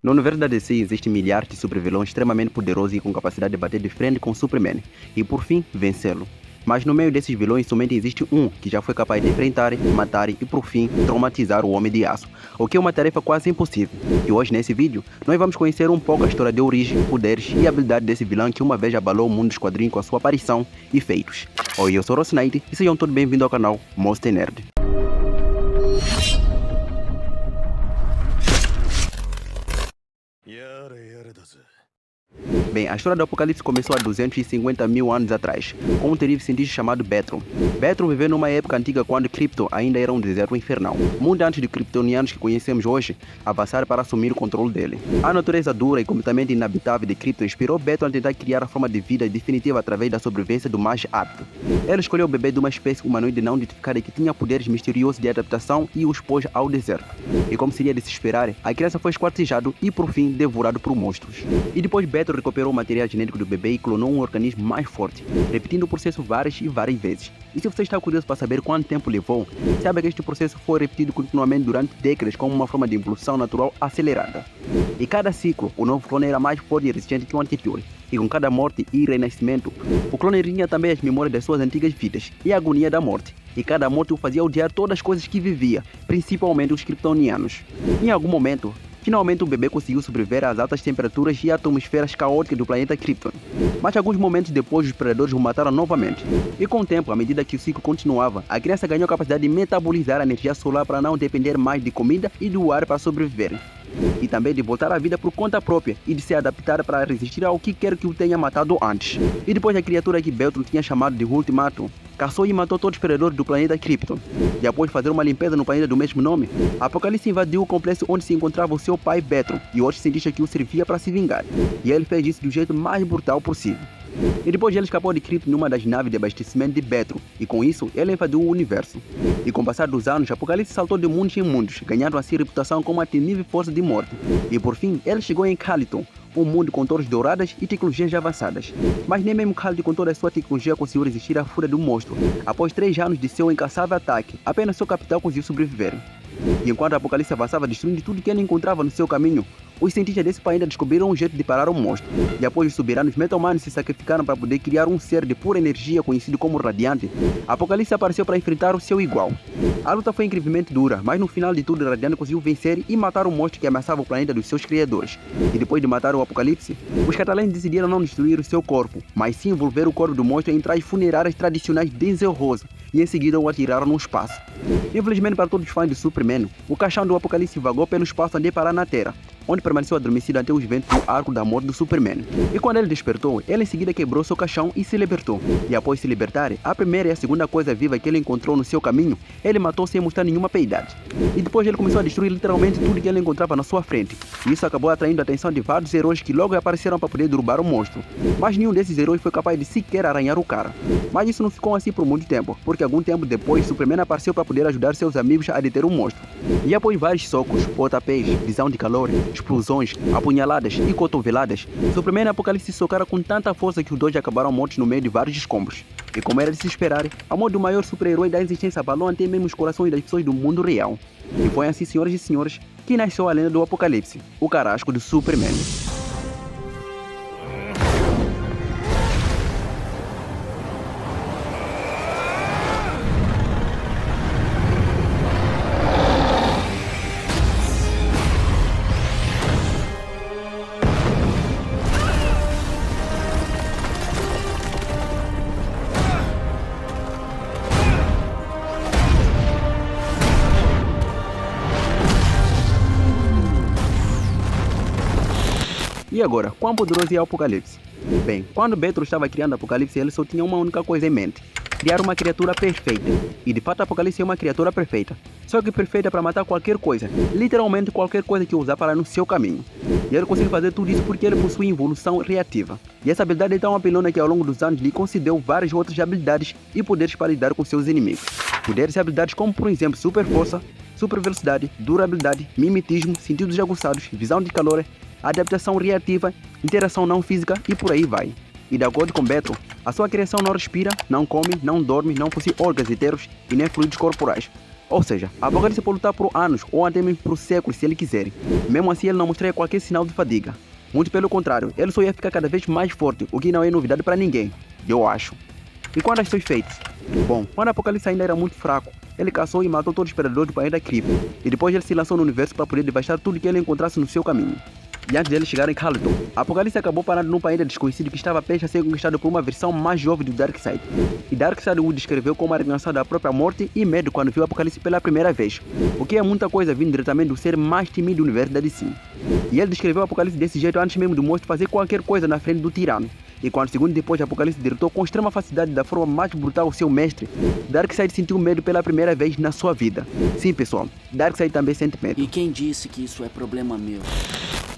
No universo da DC existem milhares de supervilões extremamente poderosos e com capacidade de bater de frente com Superman e por fim vencê-lo. Mas no meio desses vilões somente existe um que já foi capaz de enfrentar, matar e por fim traumatizar o Homem de Aço, o que é uma tarefa quase impossível. E hoje nesse vídeo nós vamos conhecer um pouco a história de origem, poderes e habilidade desse vilão que uma vez abalou o mundo dos quadrinhos com a sua aparição e feitos. Oi, eu sou Rocinante e sejam todos bem-vindos ao canal Monster Nerd. Bem, a história do Apocalipse começou há 250 mil anos atrás, com um terrível cientista chamado Betron. Betron viveu numa época antiga quando Krypton ainda era um deserto infernal, muito antes de kryptonianos que conhecemos hoje avançar para assumir o controle dele. A natureza dura e completamente inabitável de Krypton inspirou Betron a tentar criar a forma de vida definitiva através da sobrevivência do mais apto. Ele escolheu o bebê de uma espécie humanoide não identificada que tinha poderes misteriosos de adaptação e o expôs ao deserto. E como seria de se esperar, a criança foi esquartejado e por fim devorado por monstros. E depois Betron recuperou o material genético do bebê e clonou um organismo mais forte, repetindo o processo várias e várias vezes. E se você está curioso para saber quanto tempo levou, saiba que este processo foi repetido continuamente durante décadas como uma forma de evolução natural acelerada. E cada ciclo, o novo clone era mais forte e resistente que o anterior. E com cada morte e renascimento, o clone tinha também as memórias das suas antigas vidas e a agonia da morte. E cada morte o fazia odiar todas as coisas que vivia, principalmente os kryptonianos. Em algum momento, finalmente o bebê conseguiu sobreviver às altas temperaturas e atmosferas caóticas do planeta Krypton. Mas alguns momentos depois os predadores o mataram novamente. E com o tempo, à medida que o ciclo continuava, a criança ganhou a capacidade de metabolizar a energia solar para não depender mais de comida e do ar para sobreviver. E também de voltar à vida por conta própria e de se adaptar para resistir ao que quer que o tenha matado antes. E depois da criatura que Betron tinha chamado de Ultimato, caçou e matou todos os predadores do planeta Krypton. E após fazer uma limpeza no planeta do mesmo nome, Apocalipse invadiu o complexo onde se encontrava o seu pai Betron e outros cientistas que o servia para se vingar. E ele fez isso do jeito mais brutal possível. E depois ele escapou de Krypton numa das naves de abastecimento de Betron, e com isso ele invadiu o universo. E com o passar dos anos, Apocalipse saltou de mundos em mundos, ganhando assim reputação como uma temível força de morte. E por fim, ele chegou em Caliton, um mundo com torres douradas e tecnologias avançadas. Mas nem mesmo Caliton com toda a sua tecnologia conseguiu resistir à fúria do monstro. Após 3 anos de seu incansável ataque, apenas seu capitão conseguiu sobreviver. E enquanto Apocalipse avançava destruindo tudo que ele encontrava no seu caminho, os cientistas desse planeta descobriram um jeito de parar o monstro. E após os soberanos Metal-Man se sacrificaram para poder criar um ser de pura energia conhecido como Radiante, Apocalipse apareceu para enfrentar o seu igual. A luta foi incrivelmente dura, mas no final de tudo Radiante conseguiu vencer e matar o monstro que ameaçava o planeta dos seus criadores. E depois de matar o Apocalipse, os catalães decidiram não destruir o seu corpo, mas sim envolver o corpo do monstro em trajes funerárias tradicionais de Denzel Rosa, e em seguida o atiraram no espaço. Infelizmente para todos os fãs de Superman, o caixão do Apocalipse vagou pelo espaço até parar na Terra, onde permaneceu adormecido até os eventos do arco da morte do Superman. E quando ele despertou, ele em seguida quebrou seu caixão e se libertou. E após se libertar, a primeira e a segunda coisa viva que ele encontrou no seu caminho, ele matou sem mostrar nenhuma piedade. E depois ele começou a destruir literalmente tudo que ele encontrava na sua frente. E isso acabou atraindo a atenção de vários heróis que logo apareceram para poder derrubar o monstro. Mas nenhum desses heróis foi capaz de sequer arranhar o cara. Mas isso não ficou assim por muito tempo, porque algum tempo depois Superman apareceu para poder ajudar seus amigos a deter o monstro. E após vários socos, pontapés, visão de calor, explosões, apunhaladas e cotoveladas, Superman e Apocalipse se socaram com tanta força que os dois acabaram mortos no meio de vários escombros. E como era de se esperar, a morte do maior super-herói da existência abalou até mesmo os corações das pessoas do mundo real. E foi assim, senhoras e senhores, que nasceu a lenda do Apocalipse, o carrasco do Superman. E agora, quão poderoso é o Apocalipse? Bem, quando Betron estava criando o Apocalipse, ele só tinha uma única coisa em mente: criar uma criatura perfeita. E de fato, Apocalipse é uma criatura perfeita. Só que perfeita para matar qualquer coisa, literalmente qualquer coisa que usar para no seu caminho. E ele consegue fazer tudo isso porque ele possui evolução reativa. E essa habilidade é tão apelona que ao longo dos anos lhe concedeu várias outras habilidades e poderes para lidar com seus inimigos. Poderes e habilidades como, por exemplo, super força, super velocidade, durabilidade, mimetismo, sentidos aguçados, visão de calor, adaptação reativa, interação não física e por aí vai. E de acordo com Betron, a sua criação não respira, não come, não dorme, não possui órgãos inteiros e nem fluidos corporais. Ou seja, Apocalipse pode lutar por anos ou até mesmo por séculos se ele quiser. Mesmo assim ele não mostraria qualquer sinal de fadiga. Muito pelo contrário, ele só ia ficar cada vez mais forte, o que não é novidade para ninguém, eu acho. E quanto aos seus feitos? Bom, quando Apocalipse ainda era muito fraco, ele caçou e matou todos os predadores do planeta Krypton, e depois ele se lançou no universo para poder devastar tudo que ele encontrasse no seu caminho. E antes dele chegar em Kaldon, Apocalipse acabou parando num planeta desconhecido que estava prestes a ser conquistado por uma versão mais jovem do Darkseid. E Darkseid o descreveu como a reencarnação da própria morte e medo quando viu Apocalipse pela primeira vez, o que é muita coisa vindo diretamente do ser mais temido do universo da DC. E ele descreveu Apocalipse desse jeito antes mesmo do monstro fazer qualquer coisa na frente do tirano. E quando segundos depois Apocalipse derrotou com extrema facilidade da forma mais brutal o seu mestre, Darkseid sentiu medo pela primeira vez na sua vida. Sim pessoal, Darkseid também sente medo. E quem disse que isso é problema meu?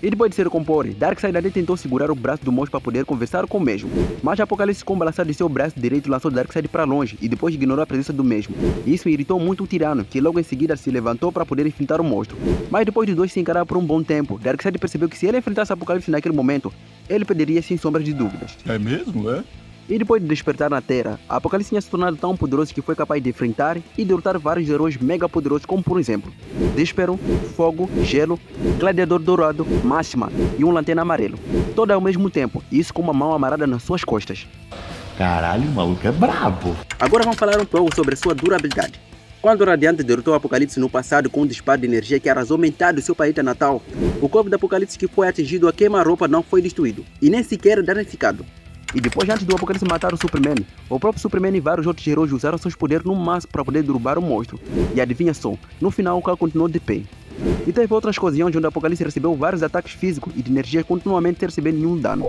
E depois de se recompor, Darkseid até tentou segurar o braço do monstro para poder conversar com o mesmo. Mas Apocalipse, com o balançar de seu braço direito, lançou Darkseid para longe e depois ignorou a presença do mesmo. E isso irritou muito o tirano, que logo em seguida se levantou para poder enfrentar o monstro. Mas depois de dois se encarar por um bom tempo, Darkseid percebeu que se ele enfrentasse Apocalipse naquele momento, ele perderia sem sombras de dúvidas. É mesmo, é? E depois de despertar na Terra, Apocalipse tinha se tornado tão poderoso que foi capaz de enfrentar e derrotar vários heróis mega poderosos como por exemplo Déspero, Fogo, Gelo, Gladiador Dourado, Máxima e um Lanterna Amarelo. Todo ao mesmo tempo, e isso com uma mão amarrada nas suas costas. Caralho, o maluco é brabo. Agora vamos falar um pouco sobre a sua durabilidade. Quando o Radiante derrotou o Apocalipse no passado com um disparo de energia que arrasou metade do seu planeta natal, o corpo do Apocalipse que foi atingido a queima-roupa não foi destruído, e nem sequer danificado. E depois, antes do Apocalipse matar o Superman, o próprio Superman e vários outros heróis usaram seus poderes no máximo para poder derrubar o monstro. E adivinha só, no final o cara continuou de pé. E teve outras ocasiões onde o Apocalipse recebeu vários ataques físicos e de energia continuamente sem receber nenhum dano.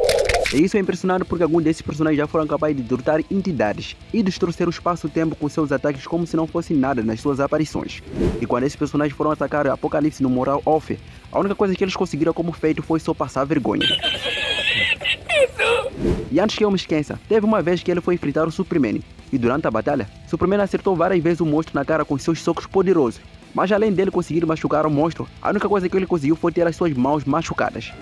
E isso é impressionante porque alguns desses personagens já foram capazes de derrotar entidades e distorcer o espaço-tempo com seus ataques como se não fosse nada nas suas aparições. E quando esses personagens foram atacar o Apocalipse no Moral Off, a única coisa que eles conseguiram como feito foi só passar vergonha. E antes que eu me esqueça, teve uma vez que ele foi enfrentar o Superman, e durante a batalha, Superman acertou várias vezes o monstro na cara com seus socos poderosos. Mas além dele conseguir machucar o monstro, a única coisa que ele conseguiu foi ter as suas mãos machucadas.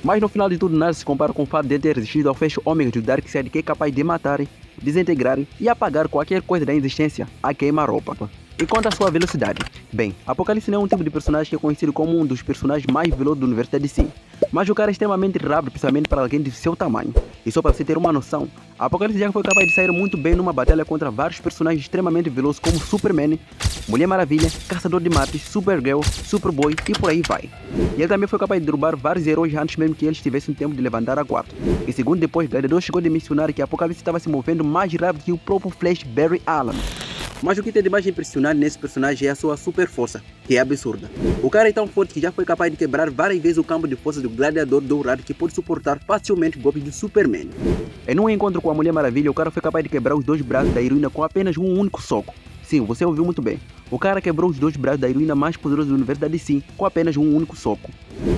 Mas no final de tudo nada se compara com o fato de ter resistido ao fecho ômega do Darkseid, que é capaz de matar, desintegrar e apagar qualquer coisa da existência a queima-roupa. E quanto à sua velocidade? Bem, Apocalipse não é um tipo de personagem que é conhecido como um dos personagens mais velozes do universo da DC. Mas o cara é extremamente rápido, principalmente para alguém de seu tamanho. E só para você ter uma noção, Apocalipse já foi capaz de sair muito bem numa batalha contra vários personagens extremamente velozes como Superman, Mulher Maravilha, Caçador de Mares, Supergirl, Superboy e por aí vai. E ele também foi capaz de derrubar vários heróis antes mesmo que eles tivessem tempo de levantar a guarda. E segundo depois, Gladiador chegou a mencionar que Apocalipse estava se movendo mais rápido que o próprio Flash Barry Allen. Mas o que tem de mais impressionante nesse personagem é a sua super força, que é absurda. O cara é tão forte que já foi capaz de quebrar várias vezes o campo de força do Gladiador Dourado, que pode suportar facilmente golpes do Superman. Em um encontro com a Mulher Maravilha, o cara foi capaz de quebrar os dois braços da heroína com apenas um único soco. Sim, você ouviu muito bem. O cara quebrou os dois braços da heroína mais poderosa do universo da DC com apenas um único soco.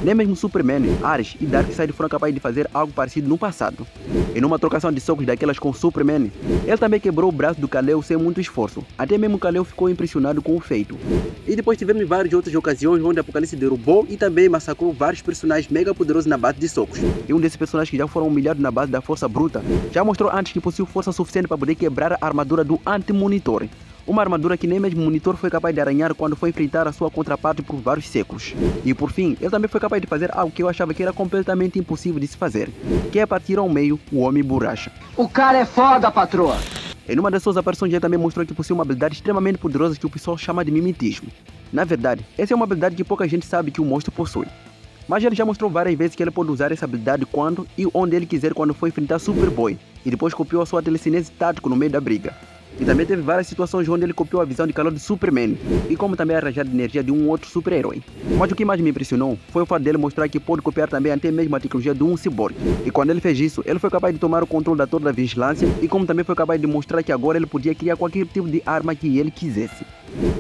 Nem mesmo Superman, Ares e Darkseid foram capazes de fazer algo parecido no passado. E numa trocação de socos daquelas com Superman, ele também quebrou o braço do Kal-El sem muito esforço. Até mesmo o Kal-El ficou impressionado com o feito. E depois tivemos várias outras ocasiões onde Apocalipse derrubou e também massacrou vários personagens mega poderosos na base de socos. E um desses personagens que já foram humilhados na base da força bruta, já mostrou antes que possui força suficiente para poder quebrar a armadura do Anti-Monitor. Uma armadura que nem mesmo o Monitor foi capaz de arranhar quando foi enfrentar a sua contraparte por vários séculos. E por fim, ele também foi capaz de fazer algo que eu achava que era completamente impossível de se fazer, que é partir ao meio o Homem Borracha. O cara é foda, patroa! Em uma das suas aparições ele também mostrou que possui uma habilidade extremamente poderosa que o pessoal chama de mimetismo. Na verdade, essa é uma habilidade que pouca gente sabe que o monstro possui. Mas ele já mostrou várias vezes que ele pode usar essa habilidade quando e onde ele quiser quando for enfrentar Superboy, e depois copiou a sua telecinese tático no meio da briga. E também teve várias situações onde ele copiou a visão de calor de Superman, e como também arranjar energia de um outro super-herói. Mas o que mais me impressionou foi o fato dele mostrar que pode copiar também até mesmo a tecnologia de um cyborg. E quando ele fez isso, ele foi capaz de tomar o controle da Torre da Vigilância, e como também foi capaz de mostrar que agora ele podia criar qualquer tipo de arma que ele quisesse.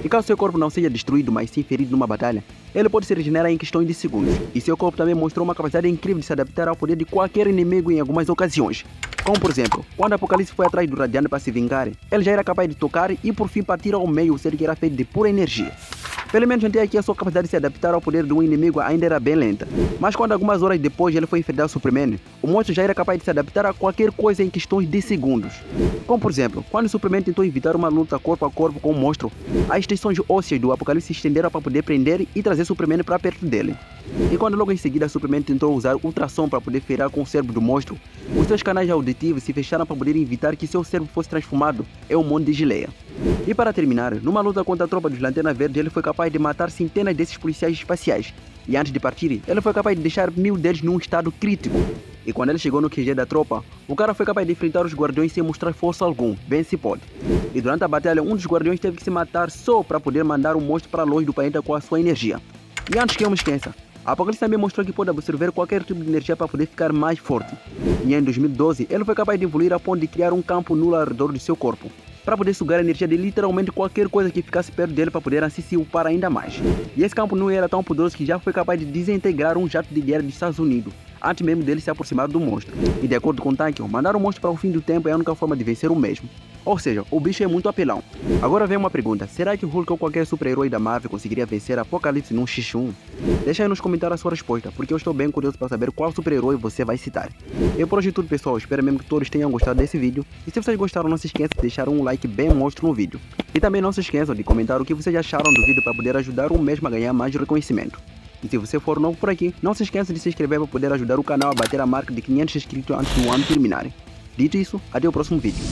E caso seu corpo não seja destruído, mas sim ferido numa batalha, ele pode se regenerar em questões de segundos. E seu corpo também mostrou uma capacidade incrível de se adaptar ao poder de qualquer inimigo em algumas ocasiões. Como por exemplo, quando Apocalipse foi atrás do Radiante para se vingar, ele já era capaz de tocar e por fim partir ao meio o ser que era feito de pura energia. Pelo menos até aqui a sua capacidade de se adaptar ao poder do inimigo ainda era bem lenta. Mas quando algumas horas depois ele foi enfrentar o Superman, o monstro já era capaz de se adaptar a qualquer coisa em questões de segundos. Como por exemplo, quando o Superman tentou evitar uma luta corpo a corpo com o monstro, as extensões ósseas do Apocalipse se estenderam para poder prender e trazer Superman para perto dele. E quando logo em seguida Superman tentou usar ultrassom para poder ferir com o cérebro do monstro, os seus canais auditivos se fecharam para poder evitar que seu cérebro fosse transformado em um monte de geleia. E para terminar, numa luta contra a tropa dos Lanterna Verde, ele foi capaz de matar centenas desses policiais espaciais. E antes de partir, ele foi capaz de deixar 1000 deles num estado crítico. E quando ele chegou no QG da tropa, o cara foi capaz de enfrentar os guardiões sem mostrar força algum, bem se pode. E durante a batalha, um dos guardiões teve que se matar só para poder mandar o monstro para longe do planeta com a sua energia. E antes que eu me esqueça, a Apocalipse também mostrou que pode absorver qualquer tipo de energia para poder ficar mais forte. E em 2012, ele foi capaz de evoluir a ponto de criar um campo nulo ao redor do seu corpo, para poder sugar a energia de literalmente qualquer coisa que ficasse perto dele para poder assim se upar ainda mais. E esse campo nulo era tão poderoso que já foi capaz de desintegrar um jato de guerra dos Estados Unidos, antes mesmo dele se aproximar do monstro. E de acordo com Tankion, mandar o monstro para o fim do tempo é a única forma de vencer o mesmo. Ou seja, o bicho é muito apelão. Agora vem uma pergunta, será que o Hulk ou qualquer super-herói da Marvel conseguiria vencer Apocalipse num X1? Deixa aí nos comentários a sua resposta, porque eu estou bem curioso para saber qual super-herói você vai citar. E por hoje é tudo, pessoal, espero mesmo que todos tenham gostado desse vídeo. E se vocês gostaram, não se esqueça de deixar um like bem monstro no vídeo. E também não se esqueçam de comentar o que vocês acharam do vídeo para poder ajudar o mesmo a ganhar mais reconhecimento. E se você for novo por aqui, não se esqueça de se inscrever para poder ajudar o canal a bater a marca de 500 inscritos antes do ano terminar. Dito isso, até o próximo vídeo.